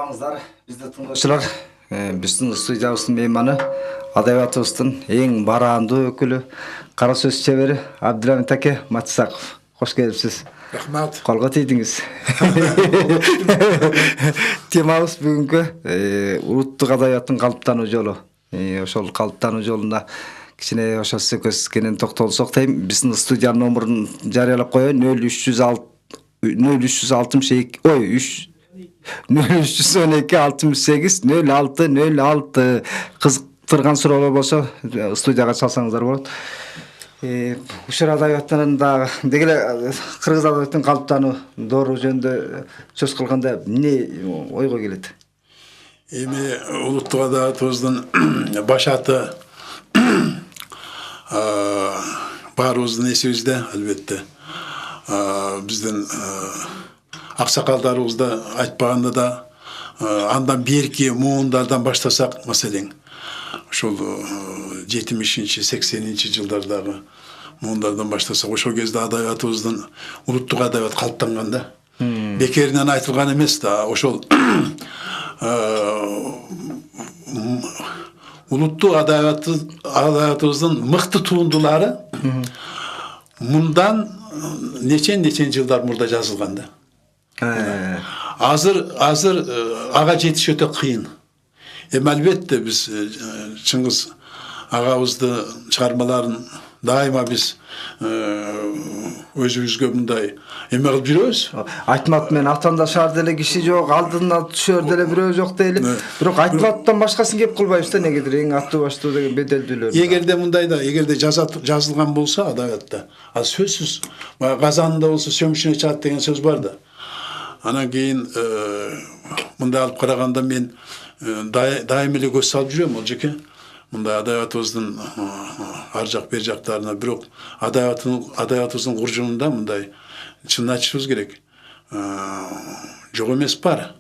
Саламатсыздар, бізді тыңдаушылар. Біздің студиябыздың мейманы адабиятыбыздың ең баранды өкілі, қара сөз шебері Абдилхамит аке Матсақов. Қош келіпсіз. Рахмат. Қолға тидіңіз. Темамыз бүгінгі ұлттық адабияттың қалыптану жолы. Ошол қалыптану жолында кичине ошо сөкөс кенен токтолсок дейм. Биздин студиянын номерин жарыялап коеюн. 0362 06 кызыктырган суроолор болсо студияга чалсаңыздар болот. Ушул адабияттын дагы дегеле кыргыз адабияттын калыптануу доору жөнүндө сөз кылганда эмне ойго келет? Эми улуттук адабиятыбыздын баш аты баарыбыздын эсибизде, албетте. Биздин аксакалдарыбыз да айтпаганда да андан берки муундардан баштасак, маселен, ошол 70-80 жылдардагы муундардан баштасак, ошол кезде адабиятыбыздын улуттук адабият калыптанганда. Бекеринен айтылган эмес да, ошол улуттук адабиятыбыздын мыкты туындулары мындан нечен жылдар мурда жазылган да. Азыр ага жетиш өтө кыйын. Албетте биз Чыңгыз агабызды чыгармаларын дайыма биз өзүбүзгө мындай эме кылып жүрөбүз. Айтмат мен атандашар деле киши жок, алдына түшөр деле бирөө жок дейли. Бирок Айтматтан башкасын кеп кылбайбыз да, негедир эң аттуу баштуу деген беделдүүлөр. Эгерде мындайда, эгерде жазылган болсо адабиятта, ал сөзсүз казанында болсо сөмүшүнө чаат деген сөз бар да. Анан кийин мындай алып караганда мен дайым эле көз салып жүрөм, ол жеке. Мындай адабиятыбыздын ар жак бер жактарына, бирок адабиятыбыздын куржунунда мындай чынын айтышыбыз керек. Жок эмес бар.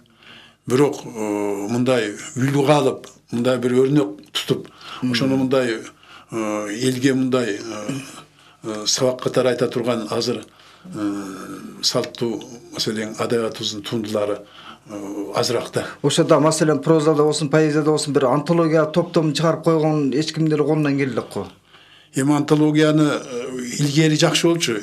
Бирок мындай үлгү алып, мындай бир өрнөк тутуп, ошону мындай элге мындай сабак катары айта турган азыр салттуу, маселен, адабиятыбыздын туындулары азыракта. Ошода маселен прозада болсун, поэзияда болсун бир антология топтомун чыгарып койгон эч кимдин колунан келе элек го. Эми антологияны илгери жакшы болчу.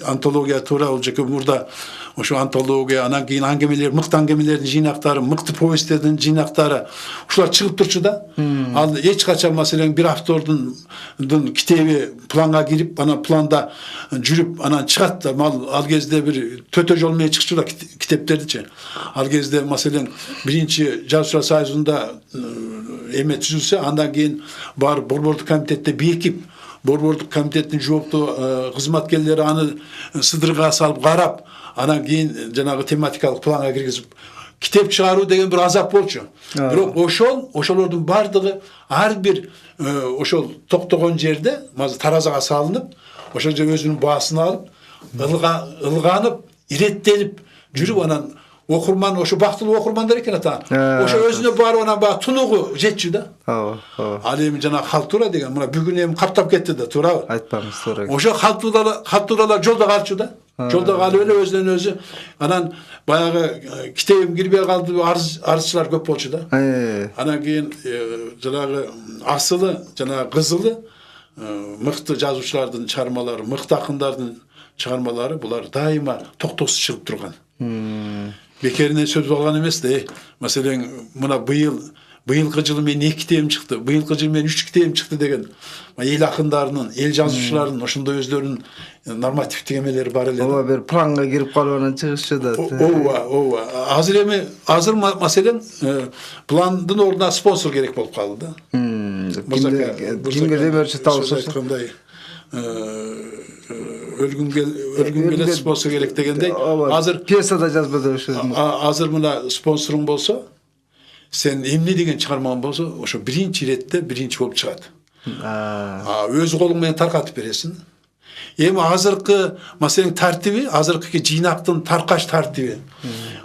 Антология туура ол жеке мурда ошо антология, анан кийин аңгемелер, мыкты аңгемелердин жыйнактары, мыкты повесттердин жыйнактары ушулар чыгып турчу да. Ал эч качан маселен бир автордун китеби планга кирип, анан планда жүрүп, анан чыгат да. Ал кезде бир төтө жол менен чыкчу да китептердичи. Ал кезде маселен биринчи жазуучулар союзунда эме түзүлсө, андан кийин бар борбордук комитетте бекип, борбордук комитеттин жооптуу кызматкерлери аны сыдырга салып карап, анан кийин жанагы тематикалык планга киргизип китеп чыгаруу деген бир азап болчу. Бирок ошолордун бардыгы ар бир ошол токтогон жерде таразага салынып, ошол жерде өзүнүн баасын алып, ылганып, иреттелип жүрүп, анан окурман, ошо бактылуу окурмандар экен ата. Ошо өзүнө барып анан баа тунугу жетчү да. Ал эми жана халтура деген мына бүгүн эми каптап кетти да, туурабы? Айтпаңыз, туура. Ошо халтуралар жолдо калчу да. Жолдо калып эле өзүнөн өзү анан баягы китебим кирбей калды, арызчылар көп болчу да. Анан кийин жанагы асылы, жанагы кызылы мыкты жазуучулардын чыгармалары, мыкты акындардын чыгармалары булар дайыма токтосуз чыгып турган. Бекеринен сөз болгон эмес да. Маселен, мына быйылкы жылы мен 2 китебим чыкты, быйылкы жылы мен 3 китебим чыкты деген эл акындарынын, эл жазуучуларынын ошондой өздөрүнүн нормативдик эмелери бар эле. Ооба, бир планга кирип калып анан чыгышчу да. Ооба. Азыр маселен пландын ордуна спонсор керек болуп калды да. Кимге демөөрчү табылса айткандай өлгүнгө спонсор керек дегендей. Азыр пьесада жазбады ошо. Азыр мына спонсоруң болсо, сен эмне деген чыгармаң болсо, ошо биринчи иретте биринчи болуп чыгат. Өз колуң менен таркатып бересиң. Эми азыркы маселен тартиби, азыркы жыйнактын таркаш тартиби,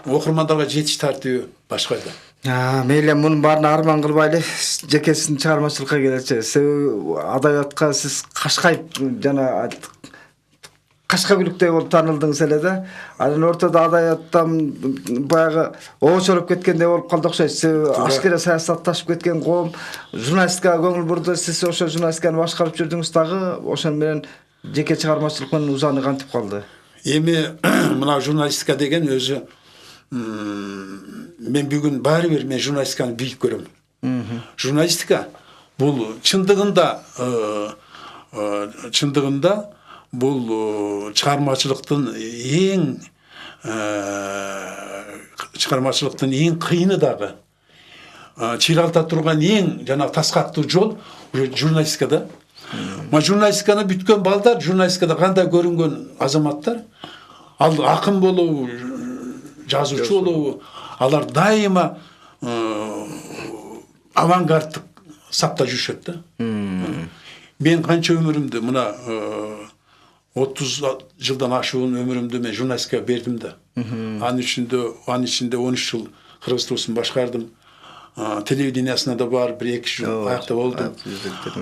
окурмандарга жетиш тартиби башкайда. Мейлі мұның барына арман қылбайлы, жекесін чыгармачылыққа келечи. Адабиятка сиз кашкайып жана кашкабүлүктөй болуп таанылдыңыз эле да. Анан ортодо адаяттан баягы оочолуп кеткендей болуп калды окшойт. Сиз ашкере саясатташып кеткен коом, журналистикага көңүл бурду. Сиз ошо журналистиканы башкарып жүрдүңүз дагы, ошон менен жеке чыгармачылык менен узаны кантип калды? Эми мына журналистика деген өзү мен бүгүн баары бир мен журналистиканы бийик көрөм. Журналистика бул чындыгында бул чыгармачылыктын эң кыйыны дагы, чыйралта турган эң жана таскактуу жол журналистика да. Журналистиканы бүткөн балдар, журналистикада кандай көрүнгөн азаматтар, ал акын болобу, жазуучу болобу, алар дайыма авангардтык сапта жүрүшөт да. Мен канча өмүрүмдү мына 30 жылдан ашуун өмүрүмдү мен журналистикага бердим да. Анын ичинде 13 жыл Кыргыз Туусын башкардым. Телевидениясына да бар 1-2 жыл аякта болдум.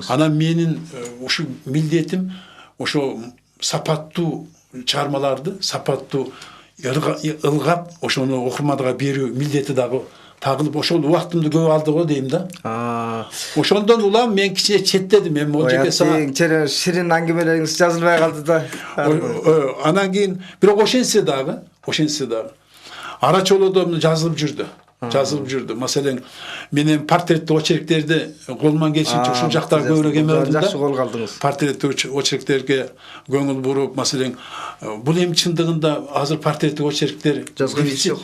Анан менин ушу милдетим ошо сапаттуу чыгармаларды, сапаттуу ылгап ошону окурманга берүү милдети дагы тагылып, ошол убактымды көп алды го дейм да. Ошондон улам мен кичине четтедим. Эми ол жерге сага ширин аңгемелериңиз жазылбай калды да. Анан кийин бирок ошентсе дагы ара чолодо жазылып жүрдү. Маселен, менен портреттик очерктерди колуман келишинче ушул жакта көбүрөөк эме кылдым да. Жакшы колго алдыңыз. Портреттик очерктерге көңүл буруп, маселен, бул эми чындыгында азыр портреттик очерктер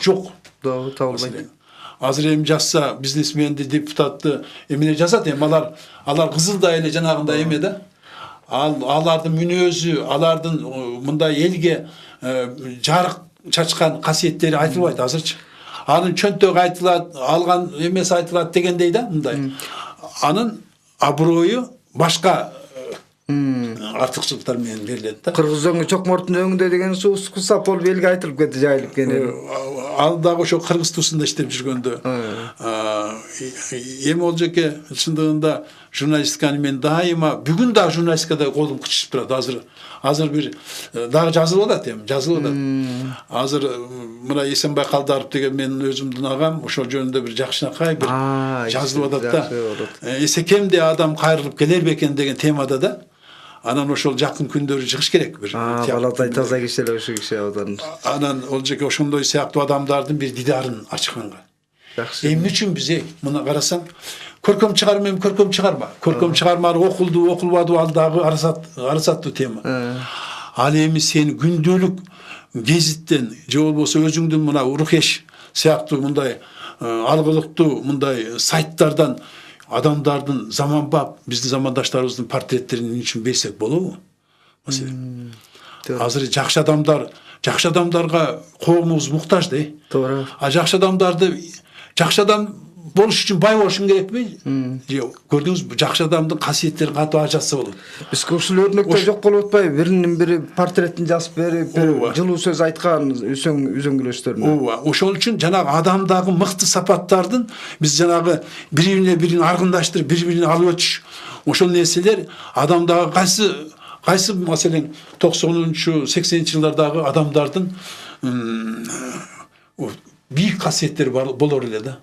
жок. Табылбайт. Азыр эми жазса бизнесменди, депутатты эмне жазат, эми алар кызылдай эле жанагындай эме да. Алардын мүнөзү, алардын мындай элге жарык чачкан касиеттери айтылбайт азырчы. Анын чөнтөгү айтылат, алган эмеси айтылат дегендей да, мындай. Анын аброю башка артыкчылыктар менен берилет да. Кыргыз өңү чокмордун өңүндө деген сап болуп элге айтылып кетти, жайылып кетти. Ал дагы ошо Кыргыз Туусунда иштеп жүргөндө. Эми ол жерге чындыгында журналистиканы мен дайыма бүгүн дагы журналистикада колум кычышып турат. Азыр бир дагы жазылып атат. Азыр мына Эсенбай Калдаров деген менин өзүмдүн агам, ошол жөнүндө бир жакшынакай бир жазылып атат да. Эсекемде адам кайрылып келер бекен деген темада да. Анан ошол жакын күндөрү чыгыш керек бир. Балатай таза киши эле ошо киши одан. Анан ол жерге ошондой сыяктуу адамдардын бир дидарын ачканга. Жакшы. Эмне үчүн биз муну карасаң, көркөм чыгарма эми көркөм чыгарма. Көркөм чыгармалар окулду, окулбаду, ал дагы арасаттуу тема. Ал эми сен күндөлүк гезиттен же болбосо өзүңдүн мына Урухеш сыяктуу мындай алгылыктуу мындай сайттардан адамдардын заманбап биздин замандаштарыбыздын портреттерин үчүн берсек болобу? Маселен. Азыр жакшы адамдарга коомубуз муктаж да. Туура. Жакшы адам болуш үчүн бай болушуң керекпи? Көрдүңүзбү? Жакшы адамдын касиеттери кантип ажатса болот. Биз ушул өрнөктө жок болуп атпайбы? Биринин бири портреттин жазып берип, жылуу сөз айткан үзөңгүлөштөрүн. Ошол үчүн жанагы адамдагы мыкты сапаттардын биз жанагы бири-бирин аргындаштырып, бири-бирин алып өтүш. Ошол нерселер адамдагы кайсы маселен 90-80 жылдардагы адамдардын бийик касиеттери болор эле да.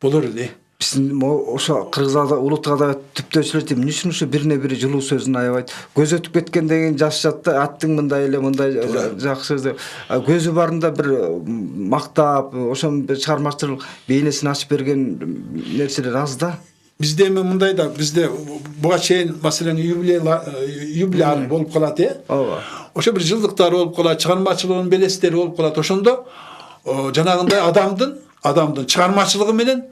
Биздин ошо Кыргыз улуттук түптөөчүлөр эмне үчүн ушу бирине бири жылуу сөзүн аябайт. Көз өтүп кеткен деген жазышат да, аттың мындай эле мындай жакшы сөзү. Көзү барында бир мактап, ошонун чыгармачылык бейнесин ачып берген нерселер аз да. Бизде эми мындай да, бизде буга чейин маселен юбилей болуп калат, Ооба. Ошо бир жылдыктар болуп калат, чыгармачылыгынын белестери болуп калат. Ошондо жанагындай адамдын чыгармачылыгы менен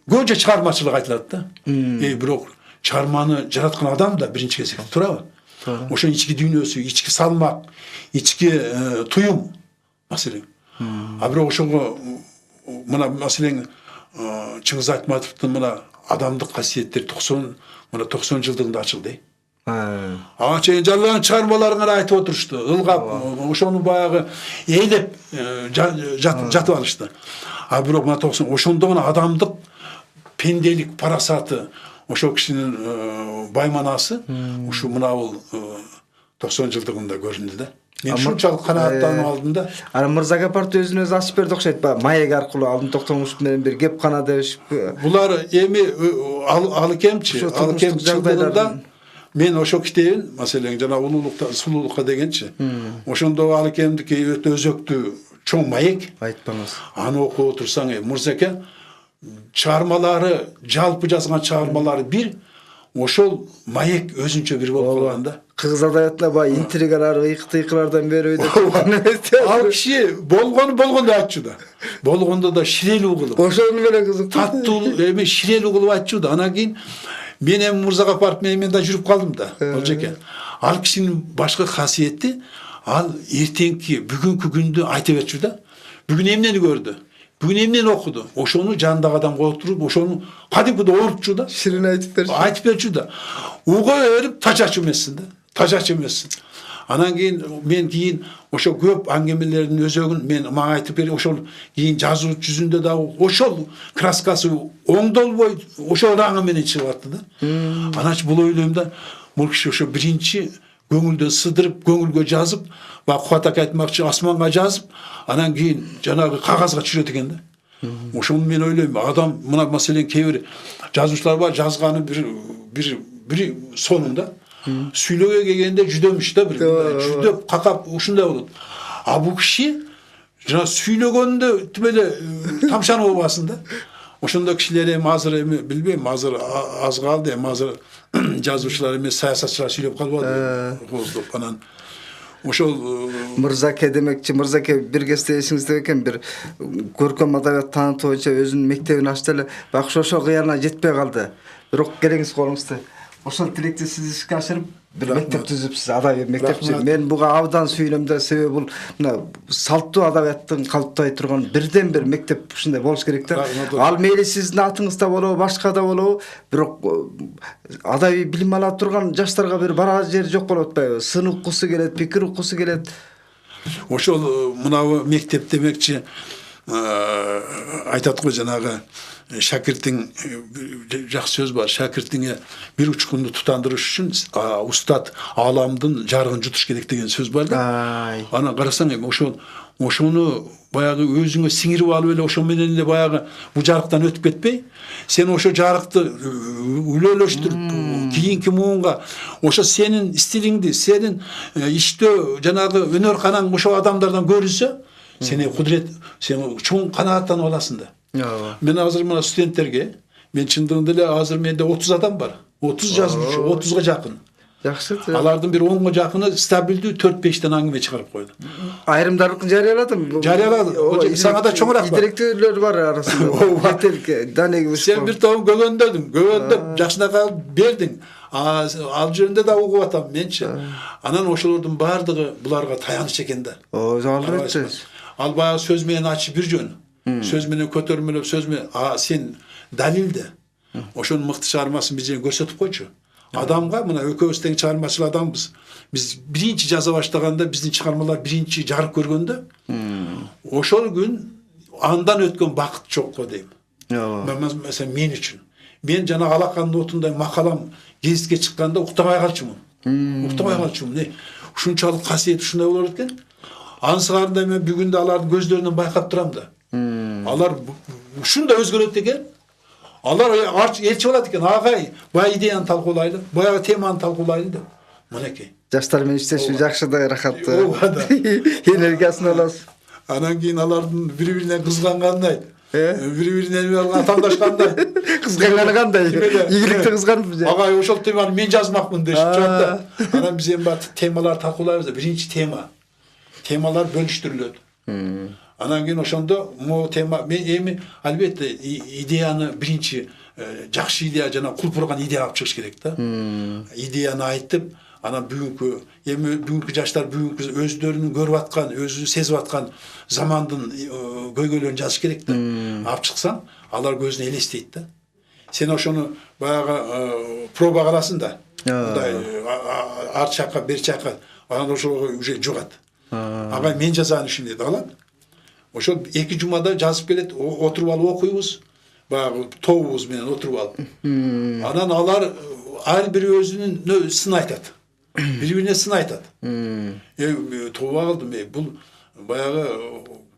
көбүнчө чыгармачылык айтылат да. Бирок чыгарманы жараткан адам да биринчи кезекте турабы? Ошо ички дүйнөсү, ички салмак, ички туюм маселен. Бирок ошого мына маселен Чыңгыз Айтматовдун мына адамдык касиеттери 90 жылдыгында ачылды. Чейин жазган чыгармаларыңар айтып отурушту. Ылгап, ошону баягы ээлеп жатып алышты. Бирок мына 90 ошондо гана адамдык пенделик парасаты, ошол кишинин байманасы ушу мына бул 90 жылдыгында көрүндү да. Мен шунчалык канааттанып алдым да. Ана Мырза Гапарт өзүн өзү ачып берди окшойт баягы маек аркылуу Алдын Токтомушев менен бир кеп кана дешип. Булар эми ал кемчи, ал кем чыгдыгында мен ошо китебин, маселен жана улуулукта сулуулукка дегенчи. Ошондо ал кемдики өтө өзөктүү чоң маек. Айтпаңыз. Аны окуп отурсаң, Мырзаке чыгармалары, жалпы жазган чыгармалары бир, ошол маек өзүнчө бир болуп калган да. Кыргыз адабиятында баягы интригалар, ыйык-тыйкылардан бери Ал киши болгондо айтчу да. Болгондо да ширелүү кылып. Ошону менен кызык. Таттуу эми ширелүү кылып айтчу да. Анан кийин мен эми Мырза Гапарт менен да жүрүп калдым да. Болжеке. Ал кишинин башка касиети ал эртеңки бүгүнкү күндү айта берчү да. Бүгүн эмнени көрдү? Бүгүн эмнени окуду? Ошону жанындагы адамга отуруп, ошону кадимкидей орутчу да. Ширин айтып берчү. Айтып берчү да. Уга берип тажачу эмессиң да. Тажачу эмессиң. Анан кийин мен ошо көп аңгемелердин өзөгүн мен мага айтып берди. Ошол кийин жазуу жүзүндө да ошол краскасы оңдолбой ошол раңы менен чыгып атты да. Анан бул ойлойм да, бул киши ошо биринчи көңүлдөн сыдырып, көңүлгө жазып, баягы Кубат ака айтмакчы асманга жазып, анан кийин жанагы кагазга түшүрөт экен да. Ошону мен ойлойм, адам мына маселен кээ бир жазуучулар бар, жазганы бир сонунда сүйлөгө келгенде жүдөмүш да, бир жүдөп какап ушундай болот. А бул киши жана сүйлөгөндө тим эле тамшанып албасын да. Ошондой кишилер эми азыр эми билбейм, азыр аз калды, эми азыр жазуучулар эмес саясатчылар сүйлөп калбады. Кооздоп анан ошол Мырзаке демекчи, Мырзаке бир кезде эсиңизде экен, бир көркөм адабият таанытуу боюнча өзүнүн мектебин ачты эле, бирок ошол кыярына жетпей калды. Бирок келиңиз колуңузда. Ошол тилекти сиз ишке ашырып бир мектеп түзүпсүз, адабий мектепчи. Мен буга абдан сүйүнөм да, себеби бул мына салттуу адабияттын калыптай турган бирден бир мектеп ушундай болуш керек да. Ал мейли сиздин атыңызда болобу, башка да болобу, бирок адабий билим ала турган жаштарга бир барар жери жок болуп атпайбы? Сын уккусу келет, пикир уккусу келет. Ошол мына мектеп демекчи айтат го жанагы шакирттин жакшы сөз бар. Шакирттиңе бир учкунду тутандырыш үчүн устат ааламдын жарыгын жутуш керек деген сөз бар да. Анан карасаң эми ошону баягы өзүңө сиңирип алып эле ошо менен эле баягы бул жарыктан өтүп кетпей, сен ошо жарыкты үлөлөштүрүп кийинки муунга ошо сенин стилиңди, сенин иштөө жанагы өнөр канаң ошо адамдардан көрүнсө, сени кудурет, сен чоң канааттанып аласың да. Мен азыр мына студенттерге, мен чындыгында эле азыр менде 30 адам бар. 30 жазуучу, 30га жакын. Жакшы. Алардын бир 10га жакыны стабилдүү 4-5тен аңгеме чыгарып койду. Айрымдарын жарыяладым. Жарыяладым. Сага да чоңураак бар. Директорлор бар арасында. Данеги. Сен бир тоом көгөндөп, жакшынакай бердиң. Ал жеринде да угуп атам менчи. Анан ошолордун баардыгы буларга таяныч экен да. Албетте. Ал баягы сөз менен ачып бир жөн. Сөз менен көтөрмөлөп, сөз менен сен далилде. Ошонун мыкты чыгармасын биз көрсөтүп койчу. Адамга мына экөөбүз тең чыгармачыл адамбыз. Биз биринчи жаза баштаганда биздин чыгармалар биринчи жарык көргөндө, ошол күн андан өткөн бакыт жокко дейм. Mesela men үчүн. Мен жана алакандын отундай макалам гезитке чыкканда уктабай калчумун. Ушунчалык касиет ушундай болот экен. Ансыгарында мен бүгүн да алардын көздөрүнөн байкап турам да. Алар ушундай өзгөрөт экен. Алар элчи болот экен. Агай, баягы идеяны талкуулайлы, баягы теманы талкуулайлы деп. Мынакей. Жаштар менен иштешүү жакшы да, рахаттуу. Энергиясын аласыз. Анан кийин алардын бири-бирине кызгангандай, бири-бирине атаандашкандай. Кызганганы кандай? Ийгиликти кызганып. Агай, ошол теманы мен жазмакмын дешип турат да. Анан биз эми темалар талкуулайбыз да. Биринчи тема. Темалар бөлүштүрүлөт. Анан кийин ошондо мо тема мен эми албетте идеяны биринчи жакшы идея жана кулпурган идея алып чыгыш керек да. Идеяны айтып, анан бүгүнкү жаштар бүгүнкү өздөрүнүн көрүп аткан, өзү сезип аткан замандын көйгөйлөрүн жазыш керек да. Алып чыксаң, алар көзүнө элестейт да. Сен ошону баягы проба кыласың да. Мындай арт жакка, бер жакка, анан ошого уже жугат. Агай мен жазган ушун дейт, алат. Ошол 2 жумада жазып келет, отуруп алып окуйбуз. Баягы тобубуз менен отуруп алып. Анан алар ар бири өзүнүн сын айтат. Birbirine сын айтат. Тууп калдым, бул баягы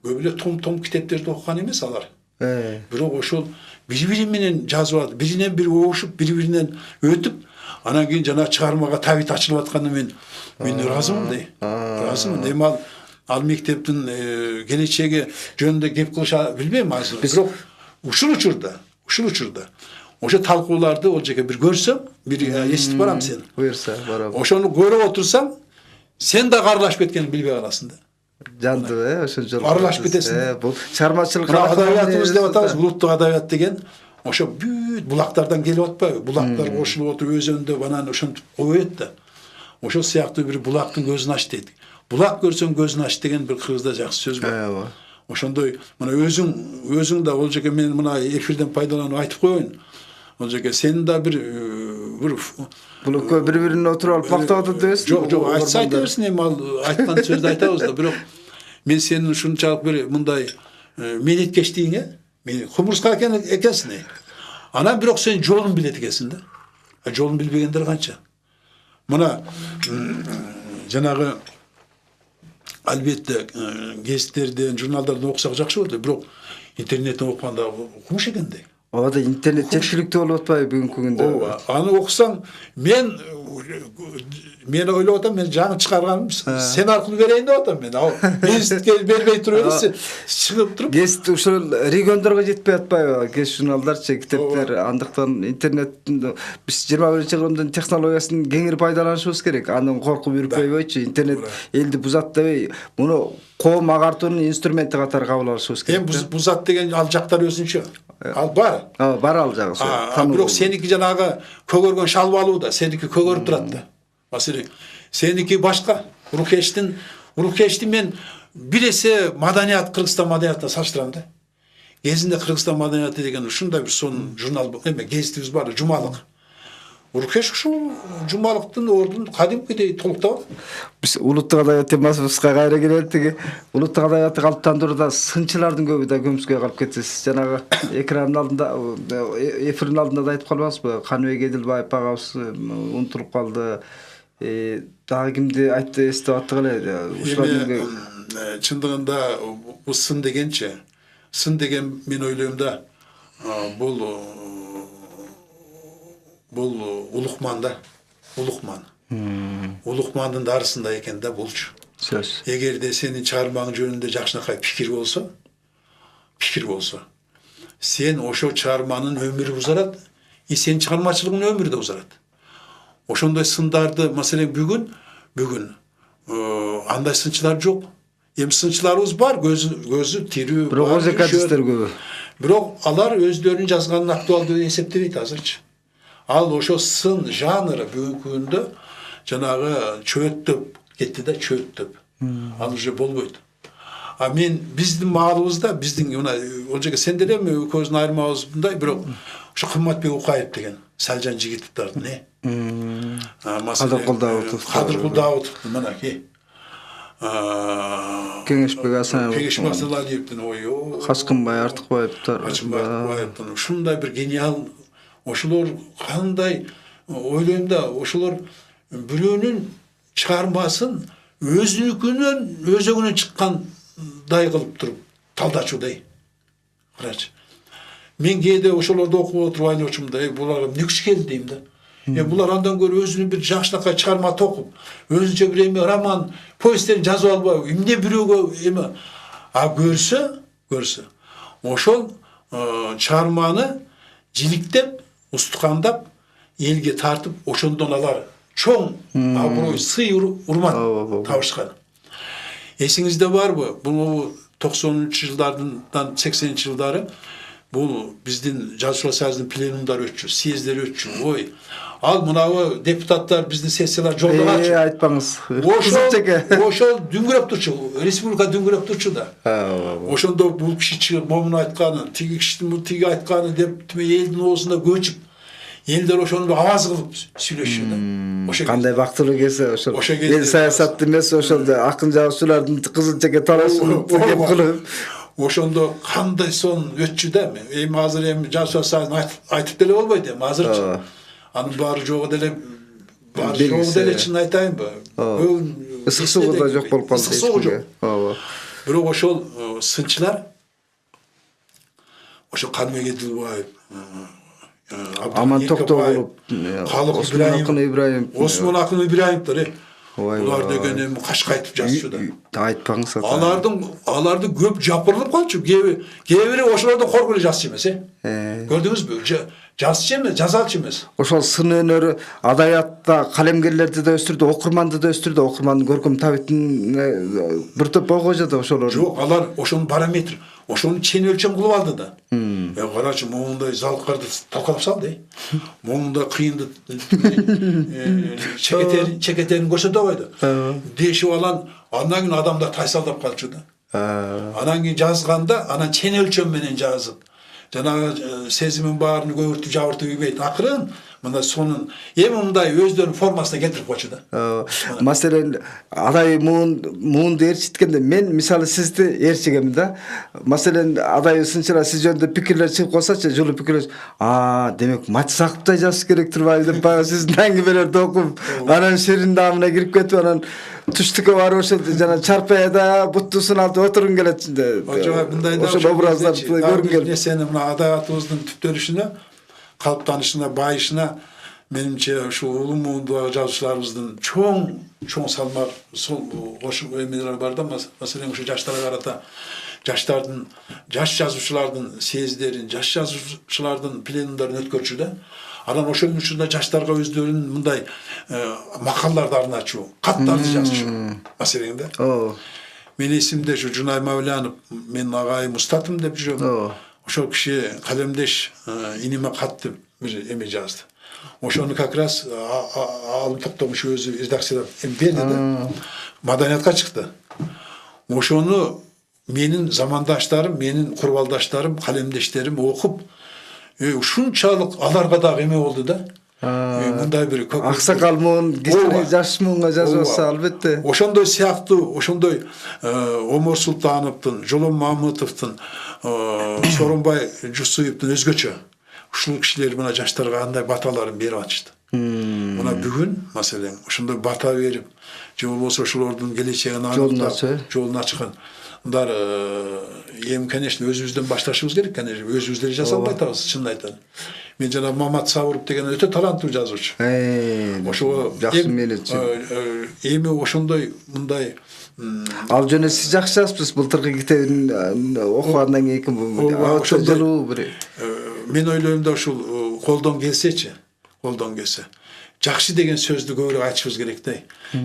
көбүлө том китептерди окуган эмес алар. Бирок ошол бири-бири менен жазып алат, биринен бири оошуп, бири-биринен өтүп, анан кийин жана чыгармага табит ачылып атканына мен ыраазымын да. Ыраазымын. Эми ал мектептин келечеги жөнүндө кеп кылыша билбейм азыр. Бирок ушул учурда ошо талкууларды ол жерге бир көрсөм, бир эстип барам сени. Буйрса, барам. Ошону көрүп отурсаң, сен да кааралашып кеткенин билбей каласың да. Жанды, ошончолук. Аралашып кетесиң. Бул чармачылык адабиятыбыз деп атабыз, улуттук адабият деген ошо бүт булактардан келип атпайбы? Булактар кошулуп отуруп өзөндө анан ошентип коет да. Ошол сыяктуу бир булактын көзүн ач дейт. Булак көрсөң көзүн ач деген бир кыргызда жакшы сөз бар. Ошондой мына өзүң да ол жерге мен мына эфирден пайдаланып айтып коеюн. Ол жерге сен да бир булукка бири-бирине отуруп алып мактап атат дебесиң? Жок, айтса айта берсин, эми ал айткан сөздү айтабыз да, бирок мен сенин ушунчалык бир мындай менеткештигиңе, мен кумурска экенсиң. Анан бирок сен жолун билет экенсиң да. Жолун билбегендер канча? Мына жанагы албетте гезиттерден, журналдардан окусак жакшы болот, бирок интернеттен окуганда окумуш экен да. Ооба, интернет жеткиликтүү болуп атпайбы бүгүнкү күндө? Ооба, аны окусаң, мен ойлоп атам, мен жаңы чыгарганым сен аркылуу берейин деп атам мен. Ал гезитке бербей туруп эле чыгып туруп. Гезит ушул региондорго жетпей атпайбы? Гезит журналдарчы, китептер, андыктан интернеттин биз 21-кылымдын технологиясын кеңири пайдаланышыбыз керек. Андан коркуп үрпөйбөйчү, интернет элди бузат дебей, муну коом агартуунун инструменти катары кабыл алышыбыз керек. Эми бузат деген ал жактар өзүнчө. Ал бар. Бар ал жагы. Бирок сеники жанагы көгөргөн шалбалуу да, сеники көгөрүп турат да. Маселен, сеники башка. Урукешти мен бир эсе маданият, Кыргызстан маданиятына салыштырам да. Кезинде Кыргызстан маданияты деген ушундай бир сонун журнал, эме гезитибиз бар, жумалык. Урукеш ушул жумалыктын ордун кадимкидей толуктап. Биз улуттук адабият темасыбызга кайра келеликтиги, улуттук адабиятты калыптандырууда сынчылардын көбү да көмүскө калып кетсиз. Жанагы экранын алдында, эфирдин алдында да айтып калбасызбы? Каныбек Эдилбаев агабыз унутулуп калды. Дагы кимди айтты эстеп аттык эле. Ушулардын чындыгында бул сын дегенчи, сын деген мен ойлойм да, бул улукман да, улукман. Улукмандын дарысында экен да булчу. Сөз. Эгерде сенин чыгармаң жөнүндө жакшынакай пикир болсо, сен ошо чыгарманын өмүрү узарат, сенин чыгармачылыгыңдын өмүрү да узарат. Ошондой сындарды, маселен бүгүн андай сынчылар жок. Эми сынчыларыбыз бар, көзү тирүү, бирок өзекадистер көбү. Бирок алар өздөрүнүн жазганын актуалдуу деп эсептебейт азырчы. Ал ошо сын жанры бүгүнкү күндө жанагы чөйөттөп кетти да, чөйөттөп. Ал уже болбойт. Мен биздин маалыбызда, биздин ол жерге сендер эми экөөбүздүн айырмабыз мындай, бирок ошо Кымбатбек Укаев деген Салжан Жигитовдордун Кадыркул Даутовдун мынакей. Кеңешбек Асаналиевдин ою, Качкынбай Артыкбаевдер. Ушундай бир гениал, ошолор кандай ойлойм да, ошолор бирөөнүн чыгармасын өзөгүнөн чыккандай кылып туруп талдачудай. Карачы. Мен кээде ошолорду окуп отуруп ойлочумда, буларга эмне күч келди дейм да. Булар андан көрө өзүнүн бир жакшынакай чыгарма токуп, өзүнчө бир эме роман, повесттерин жазып албайбы, эмне бирөөгө эме көрсө, ошол чыгарманы жиликтеп, устукандап, элге тартып, ошондон алар чоң аброй, сый, урмат табышкан. Эсиңизде барбы? Бул 90-жылдардан 80-жылдары бул биздин Жазуучулар союзунун пленумдары өтчү, съездер өтчү. Ой, ал мынабы депутаттар биздин сессиялар жолдогачы. Айтпаңыз. Ошол дүңгүрөп турчу, республика дүңгүрөп турчу да. Ошондо бул киши чыгып момун айтканы, тиги кишинин тиги айтканы деп элдин оозунда көчүп, элдер ошону аваз кылып сүйлөшүшү да. Кандай бактылуу кесе ошол. Эл саясатты эмес, ошолду акын жазуучулардын кызылчеке талашып кеп кылып. Ошондо кандай сон өтчү да. Эми азыр Жазуучулар союзун айтып деле болбойт эми азырчы. Анын баары жогу деле Бар белгиси. жоğu деле чын айтайынбы? Ысык сугу да жок болуп калды. Ысык сугу жок. Ооба. Бирок ошол сынчылар ошо Канбек Эдилбаев, Аман Токтогулов, Осмон Акын Ибраимов. Осмон Акын Ибраимовдор. Ой, Булар ой. деген эми Кашкайтып жазчу да. Айтпаңыз ата. Аларды көп жапырылып калчу. Кээ бири ошолордон коркуп эле жазчу эмес, Көрдүңүзбү? Жазчу эмес, жазалчу эмес. Ошол сын өнөрү адабиятта калемгерлерди да өстүрдү, окурманды да өстүрдү, окурмандын көркөм табитин бир топ бойгожо да ошолор. Жок, алар ошонун параметр, ошону чен өлчөм кылып алды да. Карачы, моундай залкарды талкалап салды. Моундай кыйынды чекетерин көрсөтө койду. Дешип алан, андан кийин адамдар тайсалдап калчу да. Анан кийин жазганда, анан чен өлчөм менен жазып, жанагы сезимин баарын көбүртүп жабыртып ийбейт. Акырын мына сонун эми мындай өздөрүнүн формасына келтирип койчу да. Маселен адай муунду ээрчиткенде мен мисалы сизди ээрчигем да. Маселен адай сынчыра сиз жөнүндө пикирлер чыгып калсачы, жылуу пикирлер, демек Матисаковдай жазыш керек турбайбы деп баягы сиздин аңгемелерди окуп, анан ширин даамына кирип кетип, анан түштүккө барып ошол жана чарпаяда буттусун алтып отургум келет. Жок, мындай да ошол образдарды көргүм келет. Несени мына адабиятыбыздын түптөлүшүнө, калыптанышына, байышына менимче ушу улуу муундагы жазуучуларыбыздын чоң салмак ошол эмелер бар да. Маселен ушу жаштарга карата жаш жазуучулардын сездерин, жаш жазуучулардын пленумдарын өткөрчү да. Анан ошонун учурунда жаштарга өздөрүнүн мындай макалларды арначу, каттарды жазчу. Маселен да. Менин эсимде ушу Жунай Мавлянов, мен агайым устатым деп жүрөм. Ошол киши калемдеш иниме кат деп бир эме жазды. Ошону как раз алып токтомуш өзү редакциялап берди да. Маданиятка чыкты. Ошону менин замандаштарым, менин курбалдаштарым, калемдештерим окуп, ушунчалык аларга дагы эме болду да. Мындай бир аксакал муун кичине жаш муунга жазып атса албетте. Ошондой сыяктуу, ошондой Омор Султановдун, Жолом Мамытовдун, Сооронбай Жусуевдун өзгөчө ушул кишилер мына жаштарга андай баталарын берип атышты. Мына бүгүн маселен ошондой бата берип, же болбосо ошолордун келечегин аныктап, жолун ачкан. Мындар эми, конечно, өзүбүздөн башташыбыз керек, конечно, өзүбүз деле жаза албай атабыз, чынын айтайын. Мен жана Мамат Сабыров деген өтө таланттуу жазуучу. Ошо жакшы мээлечи. Эми ошондой мындай ал жөнүндө сиз жакшы жазыпсыз. Былтыркы китебин окугандан кийин жылуу бир. Мен ойлойм да ушул колдон келсечи, колдон келсе. Жакшы деген сөздү көбүрөөк айтышыбыз керек да.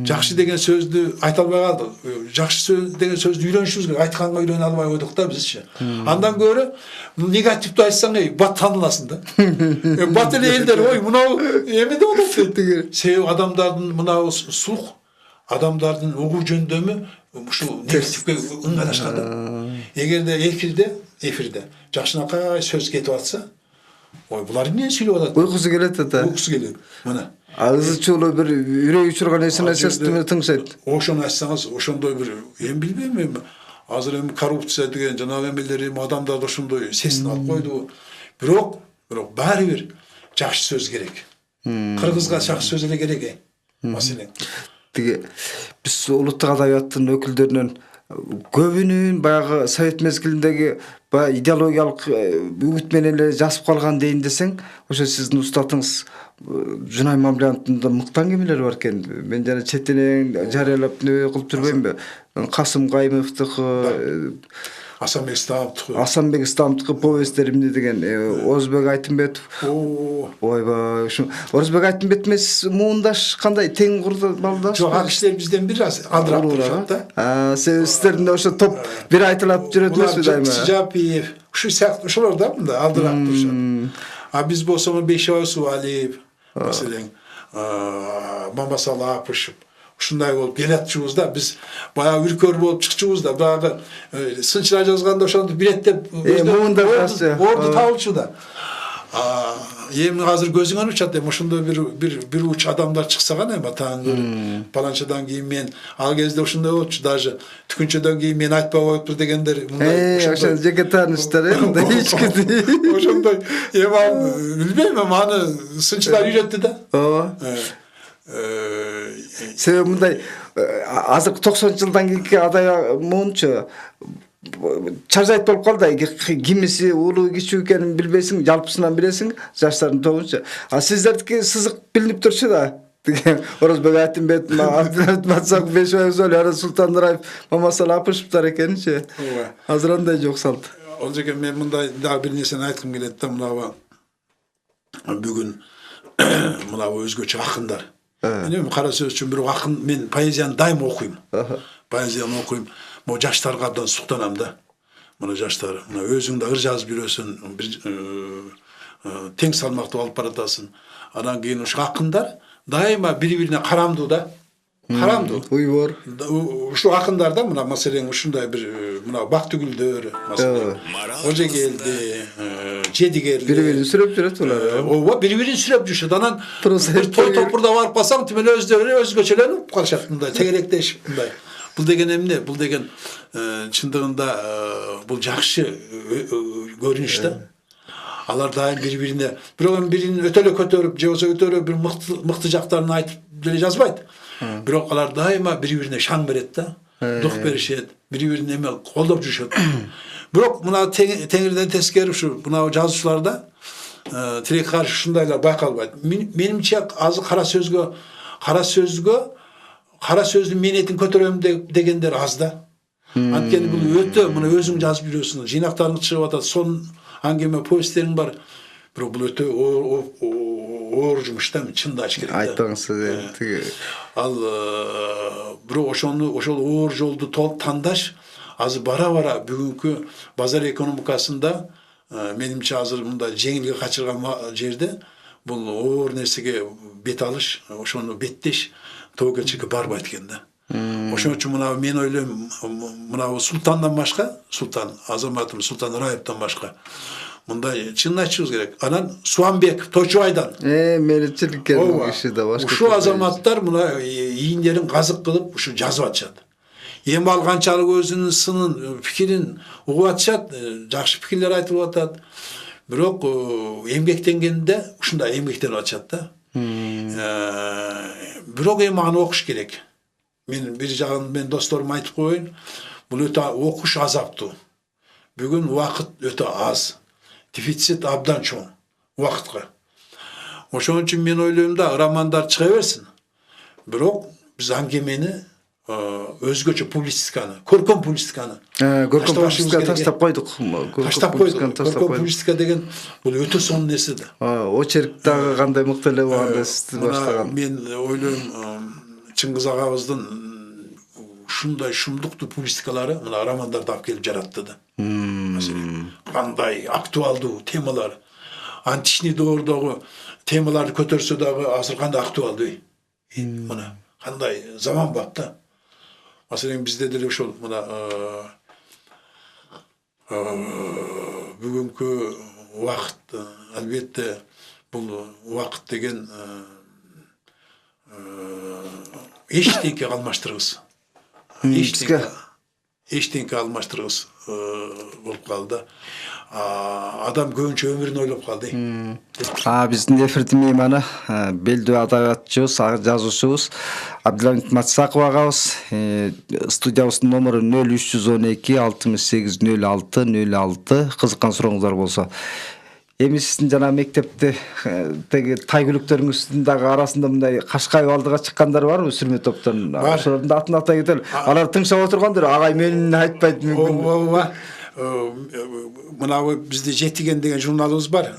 Жакшы деген сөздү айта албай калдык. Жакшы сөз деген сөздү үйрөнүшүбүз керек. Айтканга үйрөнө албай койдук да бизчи. Андан көрө негативдүү айтсаң, бат тааныласың да. Бат эле элдер, ой, мынау эме деп атат дейт. Себеби адамдардын мынау слух, адамдардын угуу жөндөмү ушул негативге ыңгайлашкан да. Эгерде эфирде жакшынакай сөз кетип атса, ой, булар эмне сүйлөп атат? Уйкусу келет ата. Уйкусу келет. Мына ызы чуулуу бир үрөй учурган нерсени айтсаңыз тыңшайт. Ошону айтсаңыз, ошондой бир эми билбейм эми. Азыр эми коррупция деген жанагы эмелер эми адамдарды ошондой сесин алып койду. Бирок баары бир жакшы сөз керек. Кыргызга жакшы сөз эле керек. Маселен. Тиги биз улуттук адабияттын өкүлдөрүнөн көбүнүн баягы совет мезгилиндеги баягы идеологиялык үгүт менен эле жазып калган дейин десең, ошо сиздин устатыңыз Жунай Мамлановдун да мыкты аңгемелери бар экен. Мен жана четинен жарыялап не кылып жүрбөймбү? Касым Кайымовдуку, Асанбек Стамовдуку повесттери эмне деген, Орозбек Айтымбетов. Ойбай, ушу Орозбек Айтымбетов менен муундаш кандай тең курдалдаш? Жок, кишилер бизден бир аз алдыраак турушат да. Сиздердин ошо топ бир айтылып жүрөт эмеспи дайыма? Жапиев, ушу сыяктуу ошолор да мында алдыраак турушат. А биз болсо Бейшебай Алиев, маселен, Мамасал Апышев, ушундай болуп келатчубуз да. Биз баягы үркөр болуп чыкчубуз да. Баягы сынчыра жазганда ошону билеттеп орду табылчу да. Эми азыр көзүңөн учат, эми ошондой бир уч адамдар чыкса гана эми таң көрүп, паланчадан кийин мен ал кезде ошондой болчу, даже түкүнчөдөн кийин мен айтпай коюптур дегендер мындай ошондой жеке тааныштар мындай ички ошондой эми ал билбейм, эми аны сынчылар үйрөттү да. Ооба. Себеби мындай азыркы 90-жылдан кийинки адай моунчу чаржайт болуп калды. Кимиси улуу кичүү экенин билбейсиң, жалпысынан билесиң, жаштардын тобунча. А сиздердики сызык билинип турчу да. Орозбек Айтымбет, Матсак Бешоев, Ара Султан Раев, Мамасал апышыптар экенинчи. Азыр андай жок салт. Ол жерге мен мындай дагы бир нерсени айткым келет да, мынабу бүгүн мынабу өзгөчө акындар. Мен кара сөз үчүн бирок акын, мен поэзияны дайым окуйм. Поэзияны окуйм. Могу жаштарга абдан суктанам да. Мына жаштар, мына өзүң да ыр жазып жүрөсүң, бир тең салмактуу алып баратасың. Анан кийин ушу акындар дайыма бири-бирине карамдуу да. Карамдуу. Уйбор. Ушу акындар да, мына маселен ушундай бир мына Бактыгүлдөр, маселен Ожегелди, Жедигер бири-бирин сүрөп жүрөт булар. Ооба, бири-бирин сүрөп жүрүшөт. Анан бир той топурда барып калсаң, тимеле өздөрү өзгөчөлөнүп калышат мындай, тегеректешип мындай. Бул деген эмне? Бул деген чындыгында бул жакшы көрүнүш да. Алар дайым бири-бирине, бирок бирин өтө эле көтөрүп, же болбосо өтө эле бир мыкты жактарын айтып деле жазбайт. Бирок алар дайыма бири-бирине шаң берет да, дух беришет, бири-бирине эме колдоп жүрүшөт. Бирок мына теңирден тескери ушу мына жазуучуларда тилекке каршы ушундайлар байкалбайт. Менимче азыр кара сөздүн менетин көтөрөм дегендер аз да. Анткени бул өтө мына өзүң жазып жүрөсүң, жыйнактарың чыгып атат, сон аңгеме повесттериң бар. Бирок бул өтө оор жумуш да, чынды айтыш керек да. Айтпаңыз, Ал бирок ошол оор жолду тандаш азыр бара-бара бүгүнкү базар экономикасында менимче азыр мындай жеңилге качырган жерде бул оор нерсеге бет алыш, ошону беттеш тоокелчекке барбайт экен да. Ошон үчүн мына мен ойлойм, мына Султандан башка, Азаматым Султан Раевтан башка мындай чынын айтышыбыз керек. Анан Суамбек Тойчубайдан. Меличиликке киши да башка. Ушу азаматтар мына ийиндерин казык кылып ушу жазып атышат. Эми ал канчалык өзүнүн сынын, пикирин угуп атышат, жакшы пикирлер айтылып атат. Бирок эмгектенгенде ушундай эмгектенип атышат да. Бирок эми аны окуш керек. Мен бир жагын мен досторума айтып коеюн. Бул өтө окуш азаптуу. Бүгүн убакыт өтө аз. Дефицит абдан чоң убакытка. Ошон үчүн мен ойлойм да, романдар чыга берсин. Бирок биз аңгемени өзгөчө публистиканы, көркөм публистиканы таштап койдук. Көркөм публистика деген бул өтө сонун нерсе да. Очерк дагы кандай мыкты эле болганда сизди баштаган. Мен ойлойм, Чыңгыз агабыздын ушундай шумдуктуу публистикалары мына романдарды алып келип жаратты да. Маселен, кандай актуалдуу темалар, античный доордогу темаларды көтөрсө дагы азыр кандай актуалдуу. Мына кандай заманбап да. Маселен, бизде деле ошол мына бүгүнкү убакыт, албетте бул убакыт деген эчтеке алмаштыргыс. Эчтеке алмаштыргыс болуп калды. Адам көбүнчө өмүрүн ойлоп калды. Биздин эфирдин мейманы белдүү адабиятчыбыз, жазуучубуз Абдыламит Матсаков агабыз. Студиябыздын номеру 0312 68 06 06. Кызыккан сурооңуздар болсо. Эми сиздин жана мектепте теги тайгүлүктөрүңүздүн дагы арасында мындай Кашкай алдыга чыккандар барбы, сүрмө топтон? Ошолордун да атын атай кетели. Алар тыңшап отургандыр, агай менин айтпайт мүмкүн. Ооба. Мына бизде Жетиген деген журналыбыз бар.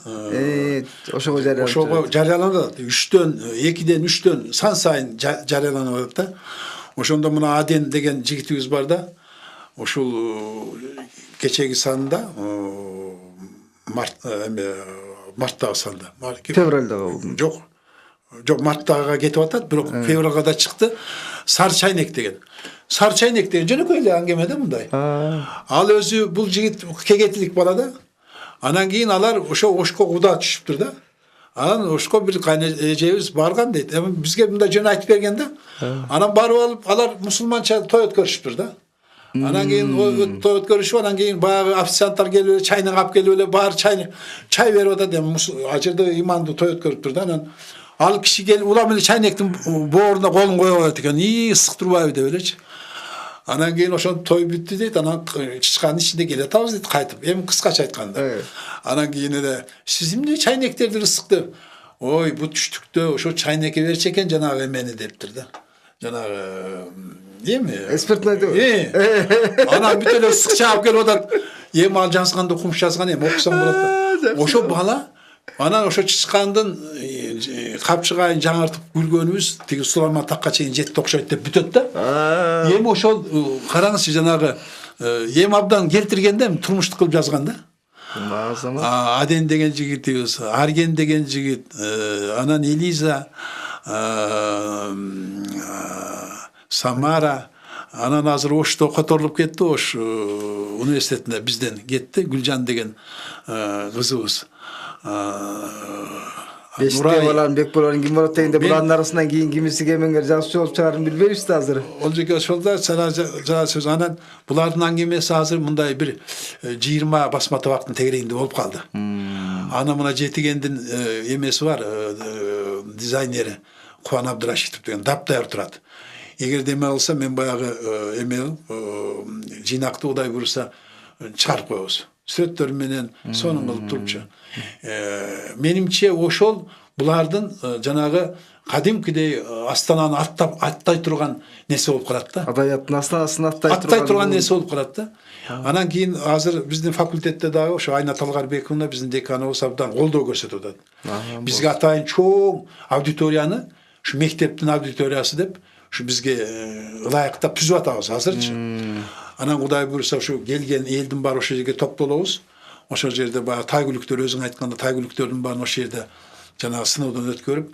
Ошого жарыяланат. Ошого жарыяланат. 2ден 3дөн сан сайын жарыяланып атат да. Ошондо мына Аден деген жигитибиз бар да. Ошол кечеги санда марттагы санда. Февралдагы. Жок, марттага кетип атат, бирок февралга да чыкты. Сары чайнек деген. Сары чайнек деген жөнөкөй эле аңгеме да мындай. Ал өзү бул жигит кегетилик бала да. Анан кийин алар ошко куда түшүптүр да. Анан ошко бир эжебиз барган дейт. Эми бизге мындай жөн айтып берген да. Анан барып алып алар мусулманча той өткөрүшүптүр да. Анан кийин той өткөрүшүп, анан кийин баягы официанттар келип, чайнак алып келип эле баары чай берип атат. Эми ажырды имандуу той өткөрүптүр да. Анан Ал киши келип улам эле чайнектин бооруна колун коюп алат экен. Ысык турбайбы деп элечи. Анан кийин ошентип той бүттү дейт. Анан чычканын ичинде келе атабыз дейт кайтып. Эми кыскача айтканда. Анан кийин эле сиз эмне чайнектерди ысык деп. Ой, бу түштүктө ошо чайнекке берчү экен жанагы эмени дептир да. Жанагы эми экспертный деп. Анан бүт эле ысык чаап келип атат. Эми ал жазганда окумуш жазган эми окусаң болот да. Ошо бала анан ошо чычкандын капчыгайын жаңыртып күлгөнүбүз тиги Сулайман такка чейин жетти окшойт деп бүтөт да. Эми ошол караңызчы жанагы эми абдан келтиргенде турмуштук кылып жазган да. Аден деген жигитибиз, Арген деген жигит, анан Элиза, Самара, анан азыр Ошто которулуп кетти, Ош университетине бизден кетти, Гүлжан деген кызыбыз. Беште балан Бекболордун ким болот дегенде булардын арасынан кийин кимиси кемеңгер жазуучу болуп чыгарын билбейбиз да азыр. Ол жерге ошолда жана сөз анан булардын аңгемеси азыр мындай бир 20 басма табактын тегерегинде болуп калды. Аны мына Жетигендин эмеси бар, дизайнери Кубан Абдырашитов деген даптаяр турат. Эгерде эме болсо мен баягы эме жыйнакты Кудай буйруса чыгарып коебуз. Сүрөттөр менен сонун кылып турупчу. Менимче ошол булардын жанагы кадимкидей астананы аттай турган нерсе болуп калат да. Адабияттын астанасын аттай турган нерсе болуп калат да. Анан кийин азыр биздин факультетте дагы ошо Айна Талгарбековна биздин деканыбыз абдан колдоо көрсөтүп атат. Бизге атайын чоң аудиторияны, ушу мектептин аудиториясы деп, ушу бизге ылайыктап түзүп атабыз азырчы. Анан Кудай буйруса ушу келген элдин баары ошол жерге топтолобуз. Ошол жерде баягы тайгүлүктөр өзүң айтканда тайгүлүктөрдүн баарын ошол жерде жанагы сыноодон өткөрүп,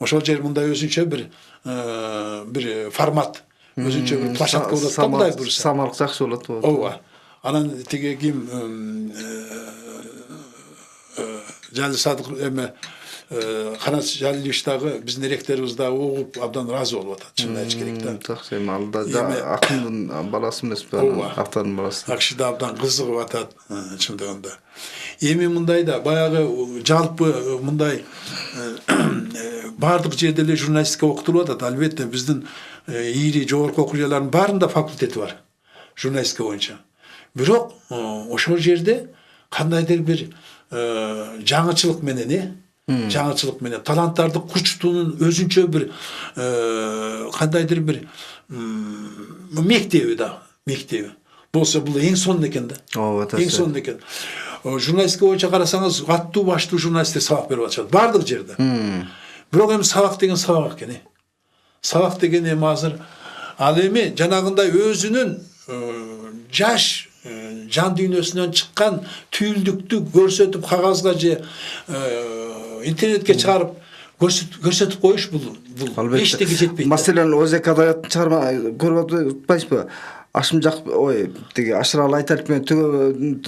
ошол жер мындай өзүнчө бир формат, өзүнчө бир площадка болот да Кудай буйруса. Самалык жакшы болот. Ооба. Анан тиги ким Жалил Садык эме Канат Жалилович дагы биздин ректорубуз дагы угуп абдан ыраазы болуп атат. Чынын айтыш керек да. Жакшы, эми алда акындын баласы эмеспи? Актардын баласы. Акши да абдан кызыгып атат чындыгында. Эми мындай да баягы жалпы мындай бардык жерде эле журналистика окутулуп атат. Албетте биздин ийри жогорку окуу жайлардын баарында факультети бар. Журналистика боюнча. Бирок ошол жерде кандайдыр бир жаңычылык менен жаңычылык менен таланттарды курчутуунун өзүнчө бир кандайдыр бир мектеби да, мектеби. Болсо бул эң сонун экен да. Ооба, эң сонун экен. Журналистика боюнча карасаңыз, аттуу баштуу журналисттер сабак берип атышат бардык жерде. Бирок эми сабак деген сабак экен. Сабак деген эми азыр ал эми жанагындай өзүнүн жаш жан дүйнөсүнөн чыккан түйүлдүктү көрсөтүп кагазга же интернетке чыгарып көрсөтүп коюш бул эчтеке жетпейт. Маселен ОЗК адабияттын чыгарма көрүп атпайсызбы? Ашымжак тиги Ашырал Айталип менен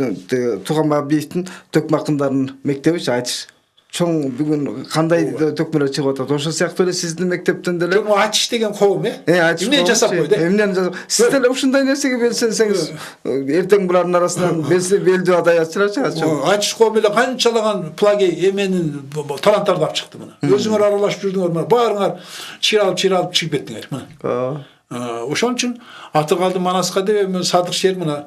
Туганбай Абдиевдин төкмө акындардын мектебичи айтыш чоң бүгүн кандай төкмөлөр чыгып атат. Ошол сыяктуу эле сиздин мектептен деле айтыш деген коом эмне жасап койду? Эмне жасап? Сиз деле ушундай нерсеге белсенсеңиз, эртең булардын арасынан белдүү адабиятчылар чыгат. Айтыш коом эле канчалаган плагей эменин таланттарды алып чыкты мына. Өзүңөр аралашып жүрдүңөр мына, баарыңар чыйралып чыгып кеттиңер мына. Ошон үчүн Атыгалды Манаска деп эми Садык шер мына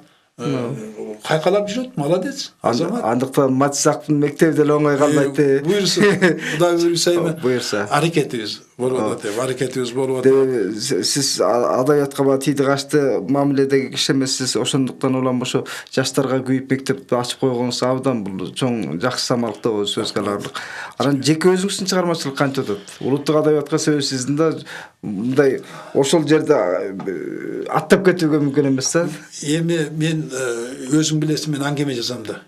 кайкалап жүрөт, молодец. Андыктан Матисактын мектеби деле оңой калбайт. Буйрса, Кудай буйрса эми. Буйрса. Аракетибиз болуп атат. Сиз адабиятка баа тийди качты мамиледеги киши эмессиз. Ошондуктан улам ошо жаштарга күйүп мектепти ачып койгонуңуз абдан бул чоң жакшы самалык да сөзгө аларлык. Анан жеке өзүңүздүн чыгармачылык канча өтөт? Улуттук адабиятка себеп сиздин да мындай ошол жерде аттап кетүүгө мүмкүн эмес да. Эми мен өзүң билесиң, мен аңгеме жазам да.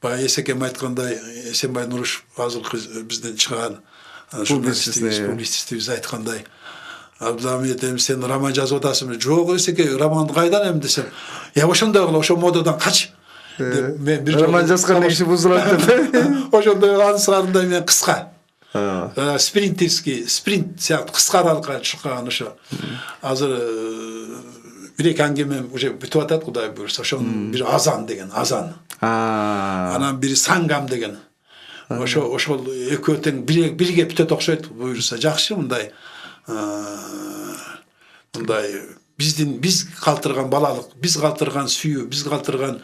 Баягы Эсекем айткандай, Эсенбай Нурушев азыркы бизден чыган публицистибиз айткандай, Абдыламет эми сен роман жазып атасың. Жок Эсеке, романды кайдан эми десем, ошондой кыл, ошол модадан кач. Мен бир роман жазган киши бузулат деп. Ошондой ансырында мен кыска. Спринт сыяктуу кыска аралыкка чыккан ошо. Азыр бир-эки аңгемем уже бүтүп атат, Кудай буйрса. Ошонун бир Азан деген, Азан. Анан бири Сангам деген. ошол экөө тең бирге бүтөт окшойт буюрса жакшы мындай биз калтырган балалык, биз калтырган сүйүү, биз калтырган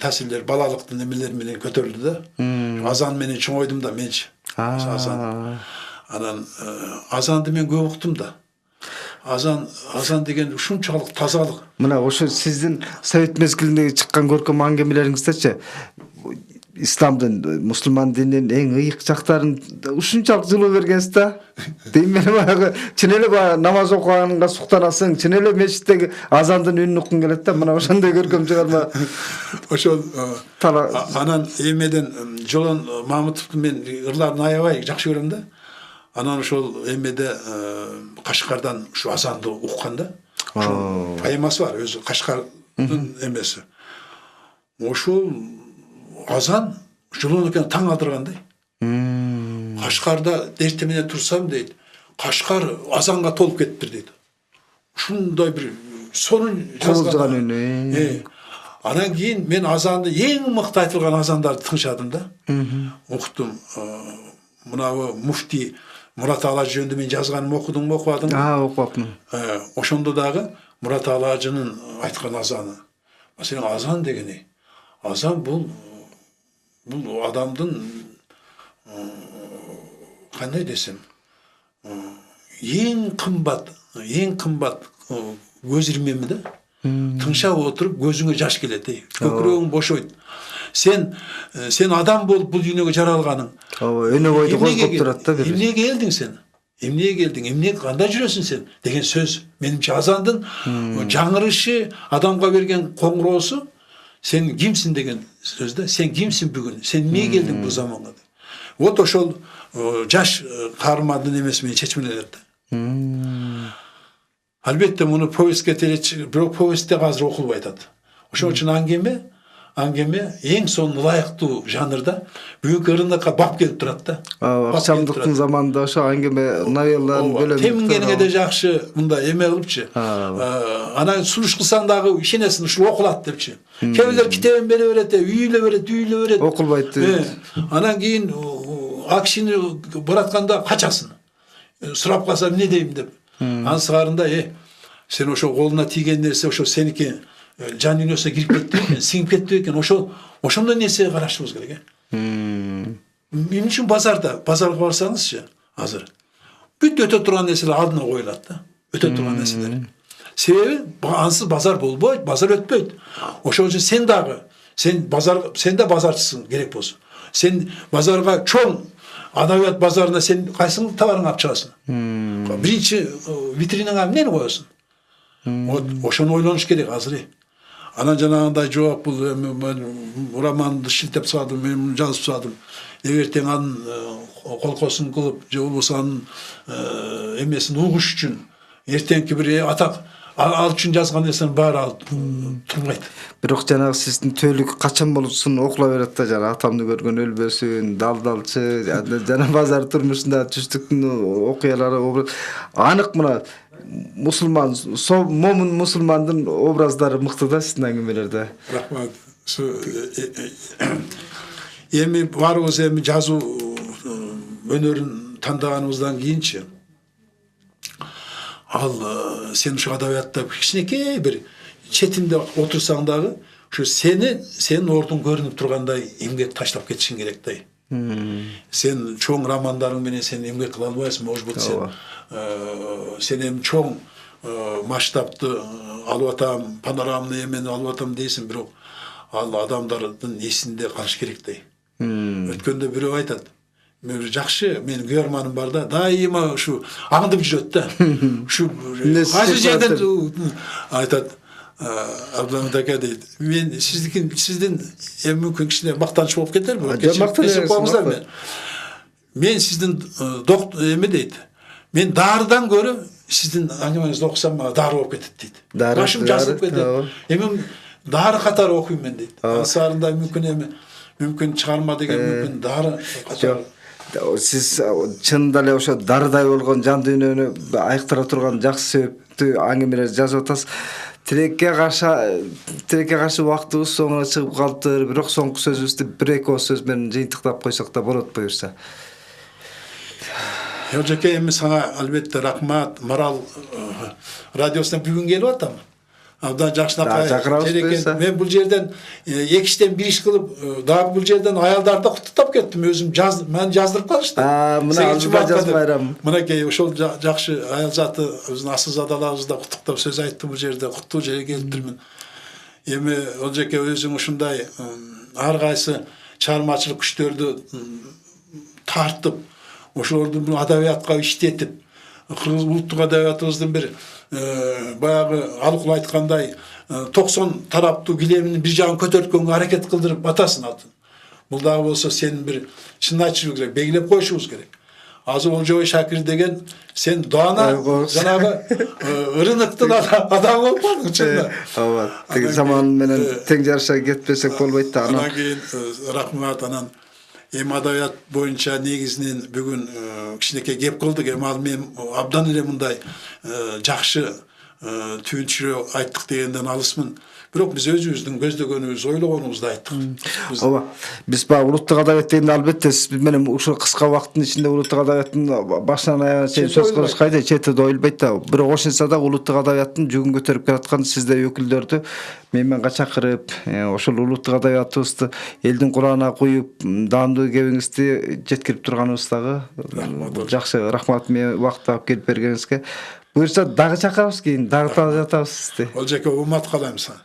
таасирлер балалыктын эмелери менен көтөрүлдү да. Азан менен чоңойдум да менчи. Азан. Анан азанды мен көп уктум да. Азан деген ушунчалык тазалык. Мына ошо сиздин совет мезгилиндеги чыккан көркөм аңгемелериңиздечи исламдын, мусулман дининин эң ыйык жактарын ушунчалык жылуу бергенсиз да. Дейм мен баягы чын эле баягы намаз окуганга суктанасың, чын эле мечиттеги азандын үнүн уккуң келет да. Мына ошондой көркөм чыгарма. Ошол анан эмеден Жолон Мамытовдун мен ырларын аябай жакшы көрөм да. Анан ошол эмеде Кашкардан ушу азанды укканда, ошол поэмасы бар, өзү Кашкардын эмеси. Ошол азан Жолон экен таң алдыргандай. Кашкарда эртең менен турсам дейт, Кашкар азанга толуп кетиптир дейт. Ушундай бир сонун жазган үн. Анан кийин мен азанды эң мыкты айтылган азандарды тыңшадым да. Уктум. Мынабы муфти Мурат Ала жөнүндө мен жазганым окудуңбу, окубадыңбы? Окуптум. Ошондо дагы Мурат Алажынын айткан азаны. Маселен азан дегени, азан бул адамдын кандай десем, эң кымбат көз ирмеми да. Тыңшап отуруп көзүңө жаш келет, көкүрөгүң бошойт. Сен адам болуп бул дүйнөгө жаралганың. Өнө бойду козгоп турат да бир. Эмнеге келдиң сен? Эмнеге кандай жүрөсүң сен? Деген сөз. Менимче азандын жаңырышы, адамга берген коңгуроосу сен кимсиң деген сөз да. Сен кимсиң бүгүн? Сен эмнеге келдиң бул заманга? Вот ошол жаш каармандын эмеси менен чечмеленет да. Албетте муну повестке бирок повестте азыр окулбай атат. Ошон үчүн аңгеме эң сонун ылайыктуу жанрда бүгүнкү рынокко бап келип турат да. Акчамдыктын заманында ошо аңгеме новелланын бөлөмү темингениге да жакшы мындай эме кылыпчы. Анан сунуш кылсаң дагы ишенесиң ушул окулат депчи. Кээ бирлер китебин бере берет, үйүлө берет. Окулбайт. Анан кийин акшини баратканда качасың. Сурап калса эмне дейм деп. Анын сыгарында сен ошо колуна тийген нерсе ошо сеники жан дүйнөсүнө кирип кетти экен, сиңип кетти экен. Ошондой нерсеге карашыбыз керек. Эмне үчүн базарга барсаңызчы азыр бүт өтө турган нерселер алдына коюлат да. Өтө турган нерселер. Себеби ансыз базар болбойт, базар өтпөйт. Ошол үчүн сен да базарчысың керек болсо. Сен базарга чоң адабият базарына сен кайсың товарыңды алып чыгасың? Биринчи витринаңа эмнени коесуң? Ошону ойлонуш керек азыр. Анан жанагындай жооп бул романды шилтеп салдым, мен жазып салдым. Эгертең анын колкосун кылып, же болбосо анын эмесин угуш үчүн эртеңки бир атак ал үчүн жазган нерсенин баары алып турбайт. Бирок жанагы сиздин төөлүк качан болсун окула берет да, жана атамды көргөн өлбөсүн, далдалчы, жана базар турмушунда түштүктүн окуялары анык. Мына момун мусулмандын образдары мыкты да сиздин аңгемелерде. Рахмат. Эми баарыбыз жазуу өнөрүн тандаганыбыздан кийинчи ал сен ушу адабиятта кичинекей бир четинде отурсаң дагы ушу сенин ордуң көрүнүп тургандай эмгек таштап кетишиң керек да. Сен чоң романдарың менен сен эмгек кыла албайсың, может быть сен эми чоң масштабты алып атам, панорамный эмени алып атам дейсиң, бирок ал адамдардын эсинде калыш керек да. Өткөндө бирөө айтат, жакшы менин күйөрманым бар да, дайыма ушу аңдып жүрөт да. Ушу кайсы жерден айтат, Абдулмамит ака дейт, мен сиздин мүмкүн кичине мактаныч болуп кетер бул. Мен сиздин эме дейт, мен дарыдан көрө сиздин аңгемеңизди окусам дары болуп кетет дейт. Башым жазылып кетет. Эми дары катары окуйм мен дейт. Анысарында мүмкүн чыгарма деген мүмкүн дары катары. Сиз чынында эле ошо дарыдай болгон жан дүйнөнү айыктыра турган жакшы себептүү аңгемелер жазып атасыз. тилекке каршы убактыбыз соңуна чыгып калыптыр. Бирок соңку сөзүбүздү бир-эки ооз сөз менен жыйынтыктап койсок да болот буюрса. Ожеке эми сага албетте рахмат. Марал радиосуна бүгүн келип атам. Абдан жакшынакай. Мен бул жерден эки иштен бир иш кылып, дагы бул жерден аялдарды куттуктап кеттим. Өзүм мен жаздырып калыштым. Мына албай байрам. Мынакей ошол жакшы аял заты биздин асылзадаларыбызда куттуктап сөз айтты бул жерде. Куттуу жерге келиптирмин. Эми Ожеке өзүң ушундай ар кайсы чыгармачылык күчтөрдү тартып, ошолорду адабиятка иштетип, кыргыз улуттук адабиятыбыздын бир баягы алыкул айткандай 90 тараптуу килеминин бир жагын көтөрткөнгө аракет кылдырып атасың атын. Бул дагы болсо сен бир чын айтышыбыз керек, белгилеп коюшубуз керек. Азыр Олжобой Шакир деген сен дана жанагы рыноктун адамы болуп калдың чынында. Ооба. Тиги заман менен тең жарыша кетпесек болбойт да. Анан кийин рахмат анан эми адабият боюнча негизинен бүгүн кичинекей кеп кылдык. Эми ал мен абдан эле мындай жакшы түйүнчүрө айттык дегенден алысмын. Бирок биз өзүбүздүн көздөгөнүбүз, ойлогонубузду айттык. Ооба. Биз баягы улуттук адабият дегенде албетте сиз менен ушул кыска убакыттын ичинде улуттук адабияттын башынан аягына чейин сөз кылыш кайда четиде ойлбойт да. Бирок ошентсе дагы улуттук адабияттын жүгүн көтөрүп келаткан сиздей өкүлдөрдү менменга чакырып, ошол улуттук адабиятыбызды элдин кулагына куюп, даамдуу кебиңизди жеткирип турганыбыз дагы жакшы. Рахмат мени убакыт алып келип бергениңизге. Буюрса дагы чакырабыз кийин, дагы таанытабыз сизди. Олжеке умат каалайм сага.